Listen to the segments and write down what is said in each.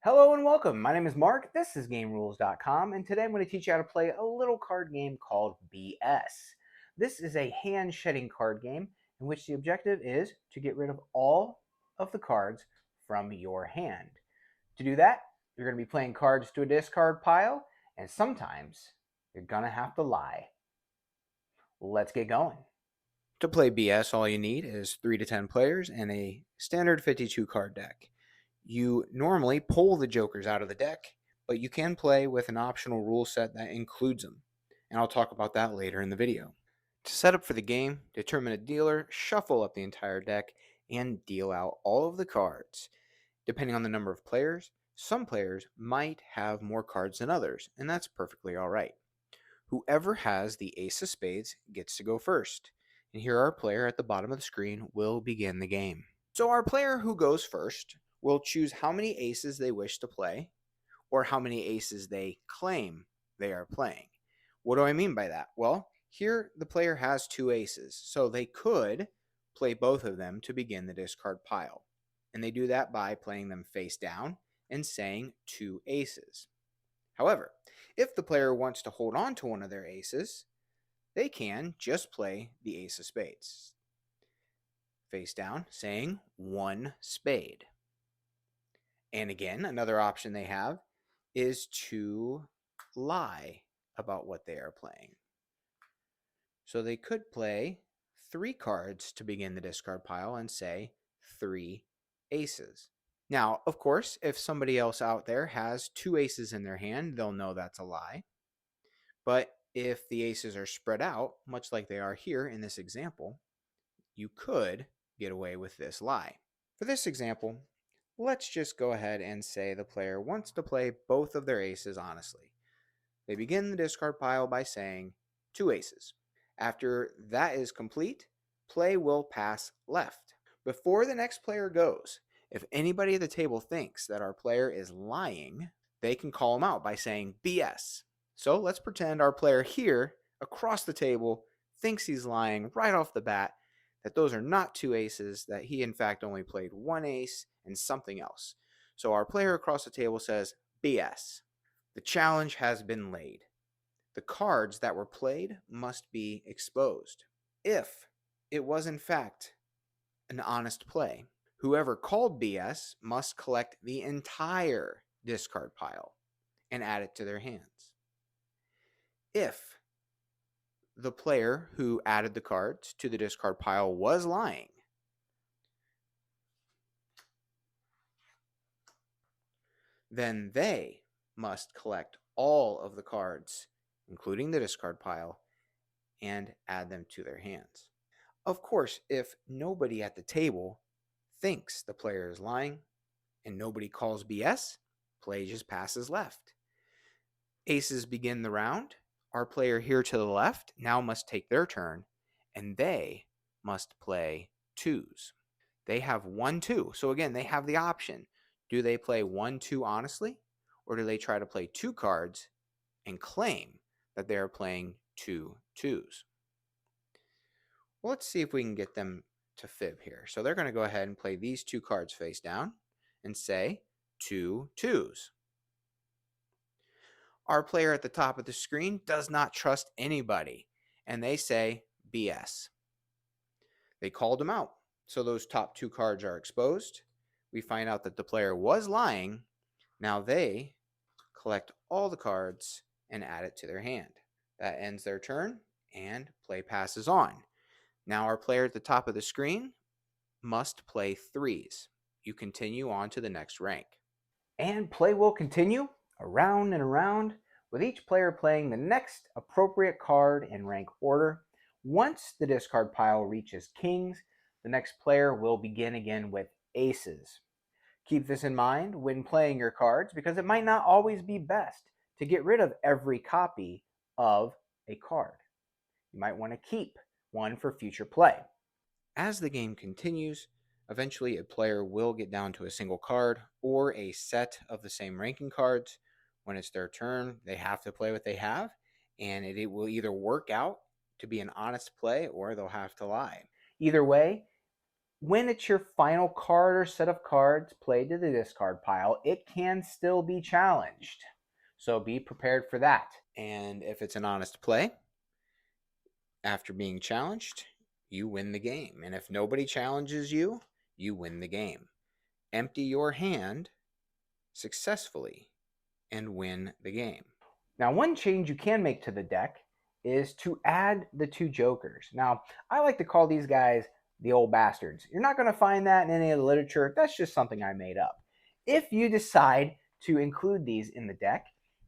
Hello and welcome. My name is Mark. This is GameRules.com, and today I'm going to teach you how to play a little card game called BS. This is a hand shedding card game in which the objective is to get rid of all of the cards from your hand. To do that, you're going to be playing cards to a discard pile, and sometimes you're going to have to lie. Let's get going. To play BS, all you need is 3 to 10 players and a standard 52 card deck. You normally pull the jokers out of the deck, but you can play with an optional rule set that includes them, and I'll talk about that later in the video. To set up for the game, determine a dealer, shuffle up the entire deck, and deal out all of the cards. Depending on the number of players, some players might have more cards than others, and that's perfectly alright. Whoever has the ace of spades gets to go first, and here our player at the bottom of the screen will begin the game. So our player who goes first will choose how many aces they wish to play, or how many aces they claim they are playing. What do I mean by that? Well, here the player has 2 aces, so they could play both of them to begin the discard pile. And they do that by playing them face down and saying 2 aces. However, if the player wants to hold on to one of their aces, they can just play the ace of spades. Face down, saying 1 spade. And again, another option they have is to lie about what they are playing. So they could play 3 cards to begin the discard pile and say 3 aces. Now, of course, if somebody else out there has 2 aces in their hand, they'll know that's a lie. But if the aces are spread out, much like they are here in this example, you could get away with this lie. For this example, let's just go ahead and say the player wants to play both of their aces honestly. They begin the discard pile by saying 2 aces. After that is complete, play will pass left. Before the next player goes, if anybody at the table thinks that our player is lying, they can call him out by saying BS. So let's pretend our player here across the table thinks he's lying right off the bat, that those are not 2 aces, that he in fact only played 1 ace and something else. So our player across the table says BS. The challenge has been laid. The cards that were played must be exposed. If it was in fact an honest play, whoever called BS must collect the entire discard pile and add it to their hands. If the player who added the cards to the discard pile was lying, then they must collect all of the cards, including the discard pile, and add them to their hands. Of course, if nobody at the table thinks the player is lying and nobody calls BS, play just passes left. Aces begin the round. Our player here to the left now must take their turn, and they must play 2s. They have 1-2. So again, they have the option. Do they play 1-2 honestly, or do they try to play 2 cards and claim that they are playing 2-2s? Well, let's see if we can get them to fib here. So they're going to go ahead and play these 2 cards face down and say 2-2s. Our player at the top of the screen does not trust anybody, and they say BS. They called them out. So those top 2 cards are exposed. We find out that the player was lying. Now they collect all the cards and add it to their hand. That ends their turn, and play passes on. Now our player at the top of the screen must play 3s. You continue on to the next rank. And play will continue around and around, with each player playing the next appropriate card in rank order. Once the discard pile reaches kings, the next player will begin again with aces. Keep this in mind when playing your cards, because it might not always be best to get rid of every copy of a card. You might want to keep one for future play. As the game continues, eventually a player will get down to a single card or a set of the same ranking cards. When it's their turn, they have to play what they have, and it will either work out to be an honest play or they'll have to lie. Either way, when it's your final card or set of cards played to the discard pile, it can still be challenged. So be prepared for that. And if it's an honest play, after being challenged, you win the game. And if nobody challenges you, you win the game. Empty your hand successfully and win the game. Now, one change you can make to the deck is to add the 2 jokers. Now, I like to call these guys the old bastards. You're not going to find that in any of the literature. That's just something I made up. If you decide to include these in the deck,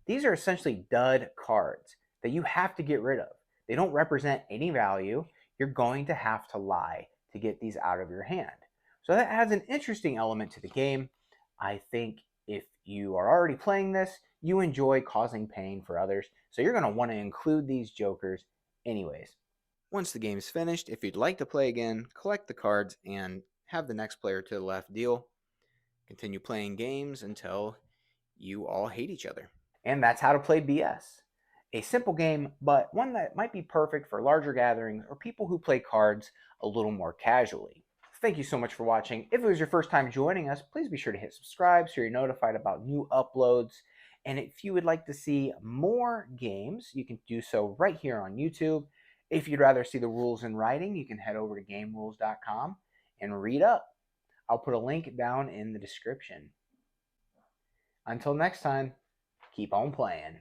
these are essentially dud cards that you have to get rid of. They don't represent any value. You're going to have to lie to get these out of your hand. So that adds an interesting element to the game. I think if you are already playing this, you enjoy causing pain for others, so you're going to want to include these jokers anyways. Once the game's finished, if you'd like to play again, collect the cards and have the next player to the left deal. Continue playing games until you all hate each other. And that's how to play BS. A simple game, but one that might be perfect for larger gatherings or people who play cards a little more casually. Thank you so much for watching. If it was your first time joining us, please be sure to hit subscribe so you're notified about new uploads. And if you would like to see more games, you can do so right here on YouTube. If you'd rather see the rules in writing, you can head over to gamerules.com and read up. I'll put a link down in the description. Until next time, keep on playing.